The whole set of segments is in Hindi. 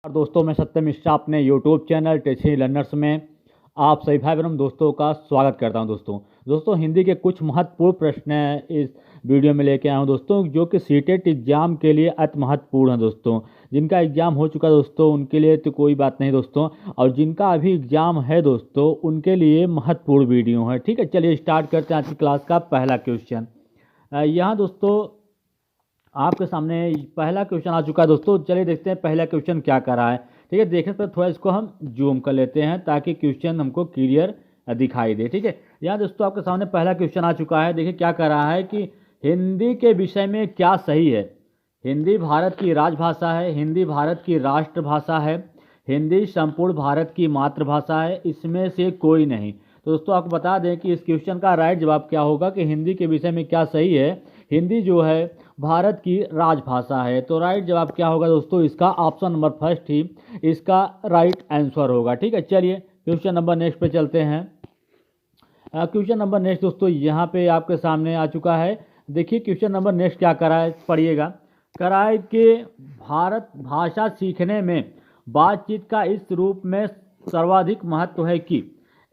और दोस्तों, मैं सत्यम मिश्रा अपने यूट्यूब चैनल टेक्निकल लर्नर्स में आप सभी भाई बहनों दोस्तों का स्वागत करता हूं। दोस्तों हिंदी के कुछ महत्वपूर्ण प्रश्न इस वीडियो में लेके आया हूं दोस्तों, जो कि सीटेट एग्जाम के लिए अति महत्वपूर्ण है दोस्तों। जिनका एग्जाम हो चुका है दोस्तों उनके लिए तो कोई बात नहीं दोस्तों, और जिनका अभी एग्जाम है दोस्तों उनके लिए महत्वपूर्ण वीडियो है। ठीक है, चलिए स्टार्ट करते हैं आज की क्लास का पहला क्वेश्चन। यहाँ दोस्तों आपके सामने पहला क्वेश्चन आ चुका है दोस्तों। चलिए देखते हैं पहला क्वेश्चन क्या कर रहा है। ठीक है, देखने पर थोड़ा इसको हम जूम कर लेते हैं ताकि क्वेश्चन हमको क्लियर दिखाई दे। ठीक है, यहाँ दोस्तों आपके सामने पहला क्वेश्चन आ चुका है। देखिए क्या कर रहा है कि हिंदी के विषय में क्या सही है। हिंदी भारत की राजभाषा है, हिंदी भारत की राष्ट्रभाषा है, हिंदी संपूर्ण भारत की मातृभाषा है, इसमें से कोई नहीं। तो दोस्तों आपको बता दें कि इस क्वेश्चन का राइट जवाब क्या होगा कि हिंदी के विषय में क्या सही है। हिंदी जो है भारत की राजभाषा है। तो राइट जवाब क्या होगा दोस्तों, इसका ऑप्शन नंबर फर्स्ट ही इसका राइट आंसर होगा। ठीक है, चलिए क्वेश्चन नंबर नेक्स्ट पे चलते हैं। क्वेश्चन नंबर नेक्स्ट दोस्तों यहाँ पे आपके सामने आ चुका है। देखिए क्वेश्चन नंबर नेक्स्ट क्या करा है, पढ़िएगा। करा है कि भारत भाषा सीखने में बातचीत का इस रूप में सर्वाधिक महत्व है कि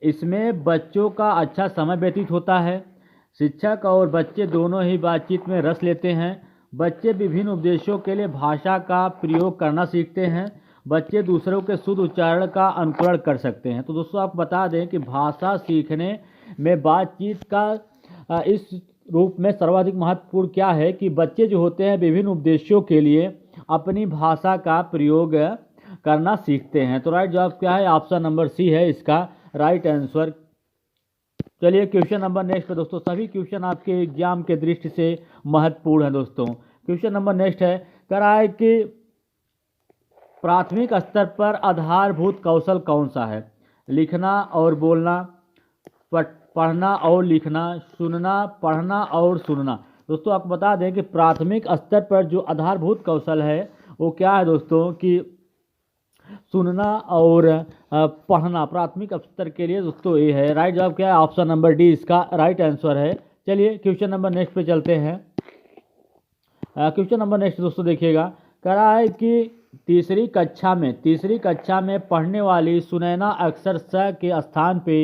इसमें बच्चों का अच्छा समय व्यतीत होता है, शिक्षक और बच्चे दोनों ही बातचीत में रस लेते हैं, बच्चे विभिन्न उद्देश्यों के लिए भाषा का प्रयोग करना सीखते हैं, बच्चे दूसरों के शुद्ध उच्चारण का अनुकरण कर सकते हैं। तो दोस्तों आप बता दें कि भाषा सीखने में बातचीत का इस रूप में सर्वाधिक महत्वपूर्ण क्या है कि बच्चे जो होते हैं विभिन्न उद्देश्यों के लिए अपनी भाषा का प्रयोग करना सीखते हैं। तो राइट जवाब क्या है, ऑप्शन नंबर सी है इसका राइट आंसर। चलिए क्वेश्चन नंबर नेक्स्ट पे दोस्तों, सभी क्वेश्चन आपके एग्जाम के दृष्टि से महत्वपूर्ण है दोस्तों। क्वेश्चन नंबर नेक्स्ट है, करा है कि प्राथमिक स्तर पर आधारभूत कौशल कौन सा है। लिखना और बोलना, पढ़ना और लिखना, सुनना, पढ़ना और सुनना। दोस्तों आपको बता दें कि प्राथमिक स्तर पर जो आधारभूत कौशल है वो क्या है दोस्तों कि सुनना और पढ़ना प्राथमिक स्तर के लिए दोस्तों ये है। राइट जवाब क्या है, ऑप्शन नंबर डी इसका राइट आंसर है। चलिए क्वेश्चन नंबर नेक्स्ट पे चलते हैं। क्वेश्चन नंबर नेक्स्ट दोस्तों देखिएगा, करा है कि तीसरी कक्षा में पढ़ने वाली सुनैना अक्सर स के स्थान पे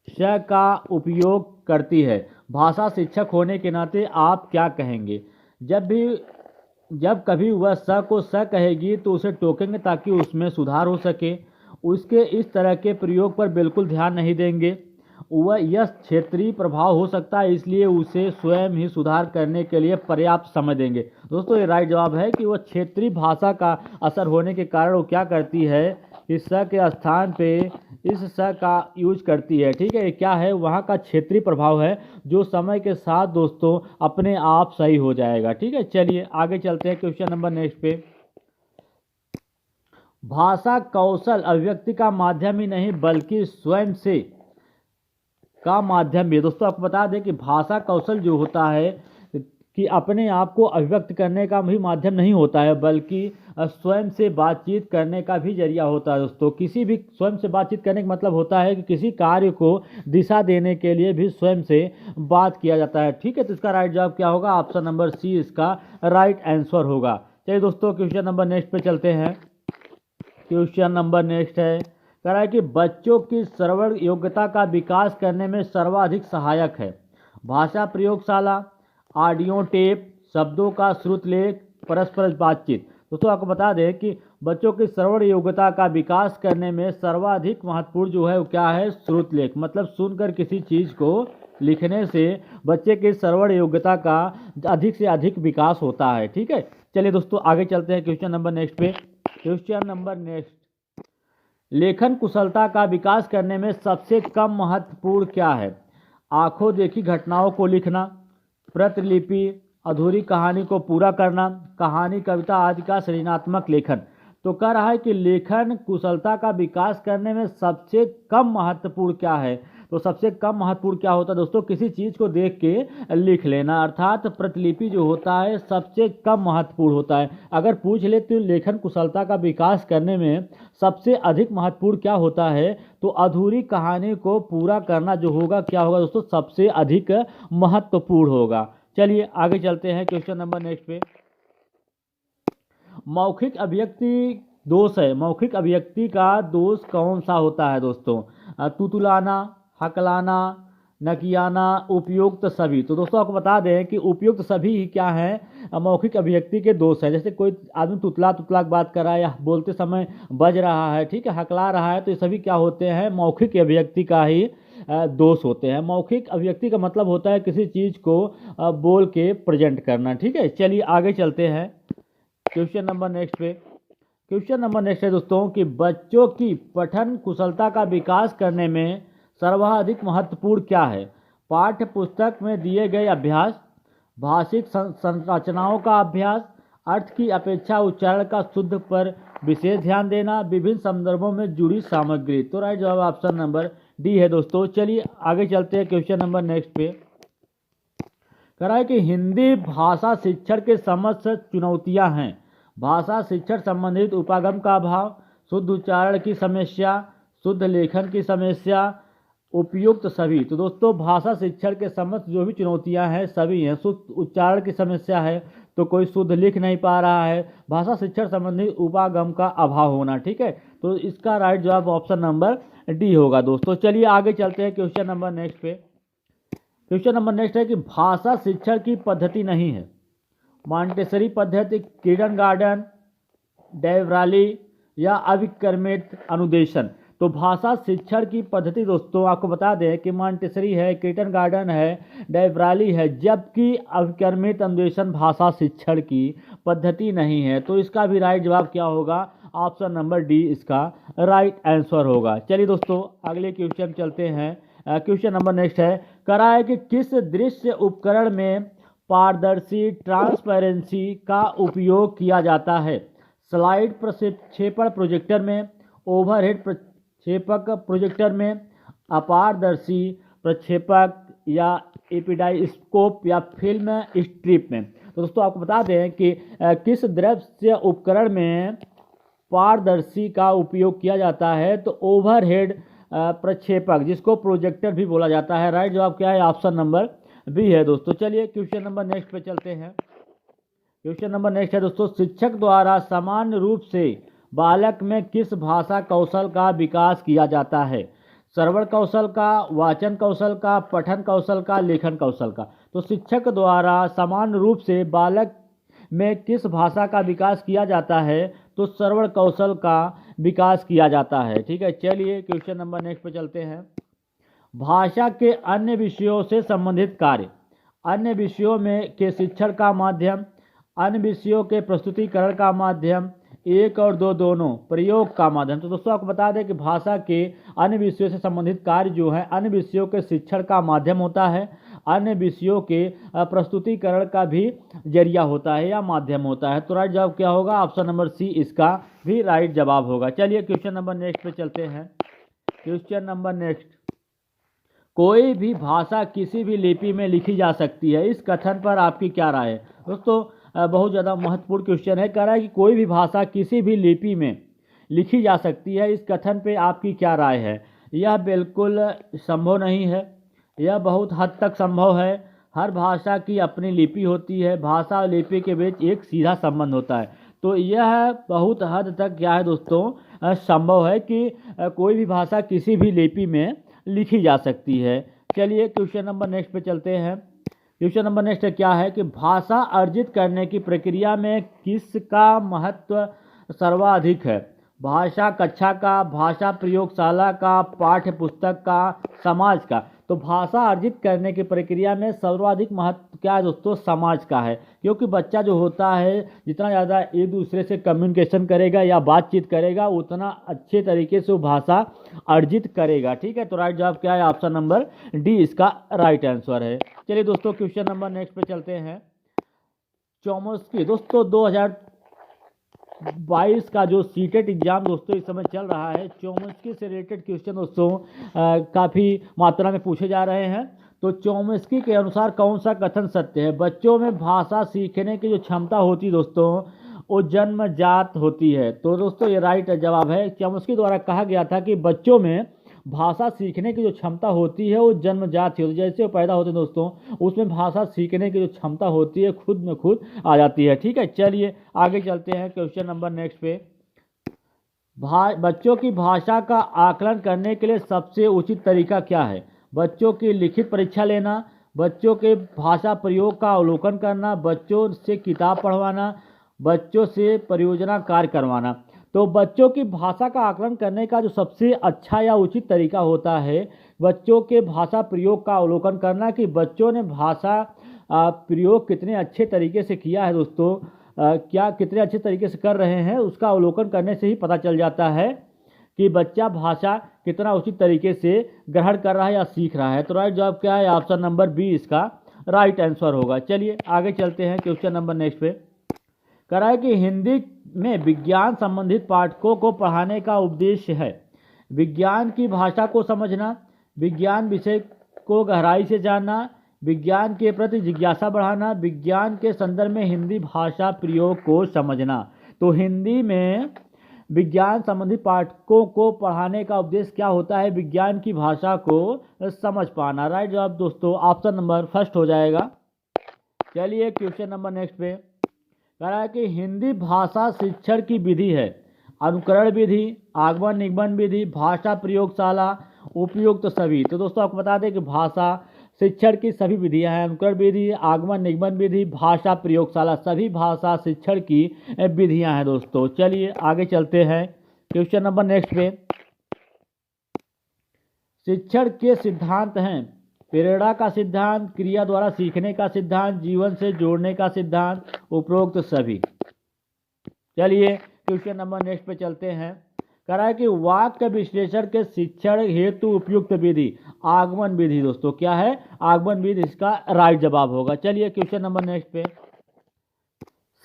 श का उपयोग करती है। भाषा शिक्षक होने के नाते आप क्या कहेंगे। जब कभी वह स को स कहेगी तो उसे टोकेंगे ताकि उसमें सुधार हो सके। उसके इस तरह के प्रयोग पर बिल्कुल ध्यान नहीं देंगे। वह यह क्षेत्रीय प्रभाव हो सकता है, इसलिए उसे स्वयं ही सुधार करने के लिए पर्याप्त समय देंगे। दोस्तों ये राइट जवाब है कि वह क्षेत्रीय भाषा का असर होने के कारण वो क्या करती है, इस स के स्थान पे इस स का यूज करती है। ठीक है, ये क्या है, वहाँ का क्षेत्रीय प्रभाव है जो समय के साथ दोस्तों अपने आप सही हो जाएगा। ठीक है, चलिए आगे चलते हैं क्वेश्चन नंबर नेक्स्ट पे। भाषा कौशल अभिव्यक्ति का माध्यम ही नहीं बल्कि स्वयं से का माध्यम भी। दोस्तों आपको बता दें कि भाषा कौशल जो होता है कि अपने आप को अभिव्यक्त करने का भी माध्यम नहीं होता है बल्कि स्वयं से बातचीत करने का भी जरिया होता है। दोस्तों किसी भी स्वयं से बातचीत करने का मतलब होता है कि किसी कार्य को दिशा देने के लिए भी स्वयं से बात किया जाता है। ठीक है, तो इसका राइट जवाब क्या होगा, ऑप्शन नंबर सी इसका राइट आंसर होगा। चलिए दोस्तों क्वेश्चन नंबर नेक्स्ट पे चलते हैं। क्वेश्चन नंबर नेक्स्ट है, कह रहा है कि बच्चों की श्रवण योग्यता का विकास करने में सर्वाधिक सहायक है भाषा प्रयोगशाला, ऑडियो टेप, शब्दों का श्रुत लेख, परस्पर बातचीत। दोस्तों आपको बता दें कि बच्चों की श्रवण योग्यता का विकास करने में सर्वाधिक महत्वपूर्ण जो है वो क्या है, श्रुत लेख। मतलब सुनकर किसी चीज़ को लिखने से बच्चे की श्रवण योग्यता का अधिक से अधिक विकास होता है। ठीक है, चलिए दोस्तों आगे चलते हैं क्वेश्चन नंबर नेक्स्ट पे। क्वेश्चन नंबर नेक्स्ट, लेखन कुशलता का विकास करने में सबसे कम महत्वपूर्ण क्या है। आंखों देखी घटनाओं को लिखना, प्रतिलिपि, अधूरी कहानी को पूरा करना, कहानी कविता आदि का सृजनात्मक लेखन। तो कह रहा है कि लेखन कुशलता का विकास करने में सबसे कम महत्वपूर्ण क्या है। तो सबसे कम महत्वपूर्ण क्या होता है दोस्तों, किसी चीज़ को देख के लिख लेना, अर्थात प्रतिलिपि जो होता है सबसे कम महत्वपूर्ण होता है। अगर पूछ ले तो लेखन कुशलता का विकास करने में सबसे अधिक महत्वपूर्ण क्या होता है, तो अधूरी कहानी को पूरा करना जो होगा क्या होगा दोस्तों, सबसे अधिक महत्वपूर्ण होगा। चलिए आगे चलते हैं क्वेश्चन नंबर नेक्स्ट पे। मौखिक अभिव्यक्ति दोष है, मौखिक अभिव्यक्ति का दोष कौन सा होता है दोस्तों? तुतुलाना, हकलाना, नकियाना, उपयुक्त सभी। तो दोस्तों आपको बता दें कि उपयुक्त सभी ही क्या है, मौखिक अभिव्यक्ति के दोष है। जैसे कोई आदमी तुतला तुतला बात कर रहा है या बोलते समय बज रहा है, ठीक है, हकला रहा है, तो ये सभी क्या होते हैं, मौखिक अभिव्यक्ति का ही दोष होते हैं। मौखिक अभिव्यक्ति का मतलब होता है किसी चीज को बोल के प्रेजेंट करना। ठीक है, चलिए आगे चलते हैं क्वेश्चन नंबर नेक्स्ट पे। क्वेश्चन नंबर नेक्स्ट है दोस्तों कि बच्चों की पठन कुशलता का विकास करने में सर्वाधिक महत्वपूर्ण क्या है? पाठ्य पुस्तक में दिए गए अभ्यास, भाषिक संरचनाओं का अभ्यास, अर्थ की अपेक्षा उच्चारण का शुद्ध पर विशेष ध्यान देना, विभिन्न संदर्भों में जुड़ी सामग्री। तो राइट जवाब ऑप्शन नंबर डी है दोस्तों। चलिए आगे चलते हैं क्वेश्चन नंबर नेक्स्ट पे। कह रहा है कि हिंदी भाषा शिक्षण के समस्त चुनौतियां हैं। भाषा शिक्षण संबंधित उपागम का अभाव, शुद्ध उच्चारण की समस्या, शुद्ध लेखन की समस्या, उपयुक्त सभी। तो दोस्तों भाषा शिक्षण के समस्त जो भी चुनौतियां हैं सभी हैं। शुद्ध उच्चारण की समस्या है तो कोई शुद्ध लिख नहीं पा रहा है, भाषा शिक्षण संबंधी उपागम का अभाव होना। ठीक है, तो इसका राइट जवाब ऑप्शन नंबर डी होगा दोस्तों। चलिए आगे चलते हैं क्वेश्चन नंबर नेक्स्ट पे। क्वेश्चन नंबर नेक्स्ट है कि भाषा शिक्षण की पद्धति नहीं है। मॉन्टेसरी पद्धति, किंडरगार्टन, डेवराली या अविक्रमित अनुदेशन। तो भाषा शिक्षण की पद्धति दोस्तों आपको बता दें कि मॉन्टेसरी है, किंडरगार्टन है, डेवराली है, जबकि अविक्रमित अनुदेशन भाषा शिक्षण की पद्धति नहीं है। तो इसका भी राइट जवाब क्या होगा? ऑप्शन नंबर डी इसका राइट आंसर होगा। चलिए दोस्तों अगले क्वेश्चन चलते हैं। क्वेश्चन नंबर नेक्स्ट है, करा है कि किस दृश्य उपकरण में पारदर्शी ट्रांसपेरेंसी का उपयोग किया जाता है? स्लाइड प्रक्षेपण प्रोजेक्टर में, ओवरहेड प्रक्षेपक प्रोजेक्टर में, अपारदर्शी प्रक्षेपक या एपिडाइस्कोप या फिल्म स्ट्रिप में। तो दोस्तों आपको बता दें कि किस दृश्य उपकरण में पारदर्शी का उपयोग किया जाता है? तो ओवरहेड प्रक्षेपक, जिसको प्रोजेक्टर भी बोला जाता है। राइट जवाब क्या है? ऑप्शन नंबर बी है दोस्तों। चलिए क्वेश्चन नंबर नेक्स्ट पे चलते हैं। क्वेश्चन नंबर नेक्स्ट है दोस्तों, शिक्षक द्वारा सामान्य रूप से बालक में किस भाषा कौशल का विकास किया जाता है? श्रवण कौशल का, वाचन कौशल का, पठन कौशल का, लेखन कौशल का। तो शिक्षक द्वारा सामान्य रूप से बालक में किस भाषा का विकास किया जाता है? तो श्रवण कौशल का विकास किया जाता है। ठीक है, चलिए क्वेश्चन नंबर नेक्स्ट पे चलते हैं। भाषा के अन्य विषयों से संबंधित कार्य, अन्य विषयों में के शिक्षण का माध्यम, अन्य विषयों के प्रस्तुतिकरण का माध्यम, एक और दो दोनों प्रयोग का माध्यम। तो दोस्तों आपको बता दें कि भाषा के अन्य विषयों से संबंधित कार्य जो है अन्य विषयों के शिक्षण का माध्यम होता है, अन्य विषयों के प्रस्तुतिकरण का भी जरिया होता है या माध्यम होता है। तो राइट जवाब क्या होगा? ऑप्शन नंबर सी इसका भी राइट जवाब होगा। चलिए क्वेश्चन नंबर नेक्स्ट पे चलते हैं। क्वेश्चन नंबर नेक्स्ट, कोई भी भाषा किसी भी लिपि में लिखी जा सकती है, इस कथन पर आपकी क्या राय है? दोस्तों बहुत ज़्यादा महत्वपूर्ण क्वेश्चन है। कह रहा है कि कोई भी भाषा किसी भी लिपि में लिखी जा सकती है, इस कथन पे आपकी क्या राय है? यह बिल्कुल संभव नहीं है, यह बहुत हद तक संभव है। हर भाषा की अपनी लिपि होती है, भाषा और लिपि के बीच एक सीधा संबंध होता है। तो यह बहुत हद तक क्या है दोस्तों, संभव है कि कोई भी भाषा किसी भी लिपि में लिखी जा सकती है। चलिए क्वेश्चन नंबर नेक्स्ट पे चलते हैं। क्वेश्चन नंबर नेक्स्ट क्या है कि भाषा अर्जित करने की प्रक्रिया में किसका महत्व सर्वाधिक है? भाषा कक्षा का, भाषा प्रयोगशाला का, पाठ्य पुस्तक का, समाज का। तो भाषा अर्जित करने की प्रक्रिया में सर्वाधिक महत्व क्या है दोस्तों? समाज का है, क्योंकि बच्चा जो होता है जितना ज़्यादा एक दूसरे से कम्युनिकेशन करेगा या बातचीत करेगा उतना अच्छे तरीके से वो भाषा अर्जित करेगा। ठीक है, तो राइट जवाब क्या है? ऑप्शन नंबर डी इसका राइट आंसर है। चलिए दोस्तों क्वेश्चन नंबर नेक्स्ट पे चलते हैं। चोम्स्की दोस्तों 2022 का जो सीटेट एग्जाम दोस्तों इस समय चल रहा है, चोम्स्की से रिलेटेड क्वेश्चन दोस्तों काफ़ी मात्रा में पूछे जा रहे हैं। तो चोम्स्की के अनुसार कौन सा कथन सत्य है? बच्चों में भाषा सीखने की जो क्षमता होती है दोस्तों वो जन्मजात होती है। तो दोस्तों ये राइट जवाब है। चोम्स्की द्वारा कहा गया था कि बच्चों में भाषा सीखने की जो क्षमता होती है वो जन्मजात होती है। जैसे वो पैदा होते हैं दोस्तों उसमें भाषा सीखने की जो क्षमता होती है खुद में खुद आ जाती है। ठीक है, चलिए आगे चलते हैं क्वेश्चन नंबर नेक्स्ट पे। बच्चों की भाषा का आकलन करने के लिए सबसे उचित तरीका क्या है? बच्चों की लिखित परीक्षा लेना, बच्चों के भाषा प्रयोग का अवलोकन करना, बच्चों से किताब पढ़वाना, बच्चों से परियोजना कार्य करवाना। तो बच्चों की भाषा का आकलन करने का जो सबसे अच्छा या उचित तरीका होता है, बच्चों के भाषा प्रयोग का अवलोकन करना कि बच्चों ने भाषा प्रयोग कितने अच्छे तरीके से किया है दोस्तों, क्या कितने अच्छे तरीके से कर रहे हैं, उसका अवलोकन करने से ही पता चल जाता है कि बच्चा भाषा कितना उचित तरीके से ग्रहण कर रहा है या सीख रहा है। तो राइट जवाब क्या है? ऑप्शन नंबर बी इसका राइट आंसर होगा। चलिए आगे चलते हैं क्वेश्चन नंबर नेक्स्ट पे। कह रहा है कि हिंदी में विज्ञान संबंधित पाठकों को पढ़ाने का उद्देश्य है विज्ञान की भाषा को समझना, विज्ञान विषय को गहराई से जानना, विज्ञान के प्रति जिज्ञासा बढ़ाना, विज्ञान के संदर्भ में हिंदी भाषा प्रयोग को समझना। तो हिंदी में विज्ञान संबंधी पाठकों को पढ़ाने का उद्देश्य क्या होता है? विज्ञान की भाषा को समझ पाना। राइट जवाब दोस्तों ऑप्शन नंबर फर्स्ट हो जाएगा। चलिए क्वेश्चन नंबर नेक्स्ट पे। कह रहा है कि हिंदी भाषा शिक्षण की विधि है अनुकरण विधि, आगमन निगमन विधि, भाषा प्रयोगशाला, उपयुक्त सभी। तो दोस्तों आपको बता दें कि भाषा शिक्षण की सभी विधियां हैं, अनुकरण विधि, आगमन निगमन विधि, भाषा प्रयोगशाला, सभी भाषा शिक्षण की विधियां हैं दोस्तों। चलिए आगे चलते हैं क्वेश्चन नंबर नेक्स्ट पे। शिक्षण के सिद्धांत हैं प्रेरणा का सिद्धांत, क्रिया द्वारा सीखने का सिद्धांत, जीवन से जोड़ने का सिद्धांत, उपरोक्त सभी। चलिए क्वेश्चन नंबर नेक्स्ट पे चलते हैं। कह रहा है कि वाक्य विश्लेषण के शिक्षण हेतु उपयुक्त विधि आगमन विधि। दोस्तों क्या है? आगमन विधि इसका राइट जवाब होगा। चलिए क्वेश्चन नंबर नेक्स्ट पे।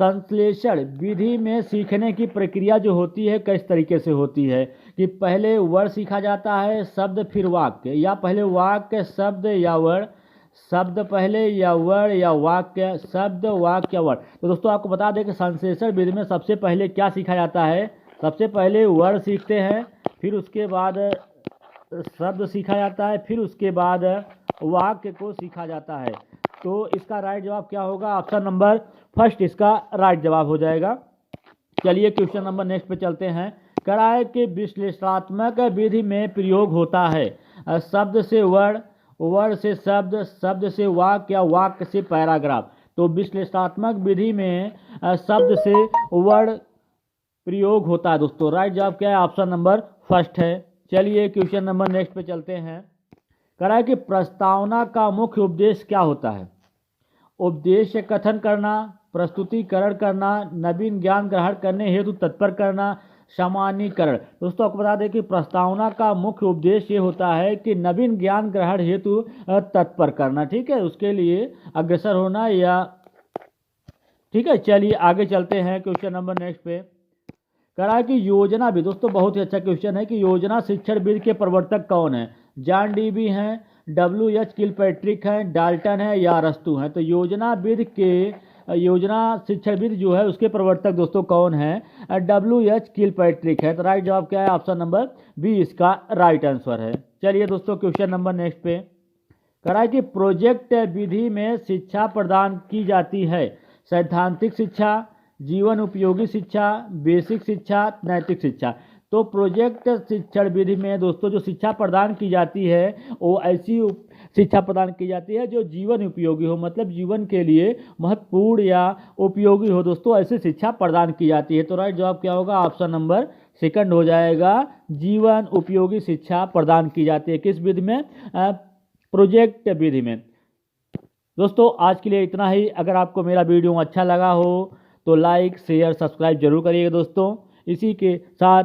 संश्लेषण विधि में सीखने की प्रक्रिया जो होती है किस तरीके से होती है कि पहले वर्ड सीखा जाता है, शब्द फिर वाक्य, या पहले वाक्य शब्द या वर्ड, शब्द पहले या वर्ड या वाक्य शब्द वाक्य वर्ड। तो दोस्तों आपको बता दें कि संश्लेषण विधि में सबसे पहले क्या सीखा जाता है? सबसे पहले वर्ड सीखते हैं, फिर उसके बाद शब्द सीखा जाता है, फिर उसके बाद वाक्य को सीखा जाता है। तो इसका राइट जवाब क्या होगा? ऑप्शन नंबर फर्स्ट इसका राइट जवाब हो जाएगा। चलिए क्वेश्चन नंबर नेक्स्ट पे चलते हैं। कह रहा है कि विश्लेषणात्मक विधि में प्रयोग होता है शब्द से वर्ड, वर्ड से शब्द, शब्द से वाक्य या वाक्य से पैराग्राफ। तो विश्लेषणात्मक विधि में शब्द से वर्ड प्रयोग होता है दोस्तों। राइट जवाब क्या है? ऑप्शन नंबर फर्स्ट है। चलिए क्वेश्चन नंबर नेक्स्ट पे चलते हैं। कह रहा है कि प्रस्तावना का मुख्य उद्देश्य क्या होता है? उद्देश्य कथन करना, प्रस्तुतिकरण करना, नवीन ज्ञान ग्रहण करने हेतु तत्पर करना, सामान्यीकरण। दोस्तों आपको बता दें कि प्रस्तावना का मुख्य उद्देश्य ये होता है कि नवीन ज्ञान ग्रहण हेतु तत्पर करना, ठीक है, उसके लिए अग्रसर होना या ठीक है। चलिए आगे चलते हैं क्वेश्चन नंबर नेक्स्ट पे। कह रहा है कि योजना विधि। दोस्तों बहुत ही अच्छा क्वेश्चन है कि योजना शिक्षण विधि के प्रवर्तक कौन है? जॉन डीवी हैं, W.H. किलपैट्रिक हैं, डाल्टन है या अरस्तू हैं। तो योजना विधि के योजना शिक्षण विधि जो है उसके प्रवर्तक दोस्तों कौन है? W.H. किलपैट्रिक है। तो राइट जवाब क्या है? ऑप्शन नंबर बी इसका राइट आंसर है। चलिए दोस्तों क्वेश्चन नंबर नेक्स्ट पे। कह रहा है कि प्रोजेक्ट विधि में शिक्षा प्रदान की जाती है सैद्धांतिक शिक्षा, जीवन उपयोगी शिक्षा, बेसिक शिक्षा, नैतिक शिक्षा। तो प्रोजेक्ट शिक्षण विधि में दोस्तों जो शिक्षा प्रदान की जाती है वो ऐसी शिक्षा प्रदान की जाती है जो जीवन उपयोगी हो, मतलब जीवन के लिए महत्वपूर्ण या उपयोगी हो दोस्तों, ऐसी शिक्षा प्रदान की जाती है। तो राइट जवाब क्या होगा? ऑप्शन नंबर सेकंड हो जाएगा, जीवन उपयोगी शिक्षा प्रदान की जाती है। किस विधि में? प्रोजेक्ट विधि में। दोस्तों आज के लिए इतना ही। अगर आपको मेरा वीडियो अच्छा लगा हो तो लाइक शेयर सब्सक्राइब जरूर करिएगा दोस्तों। इसी के साथ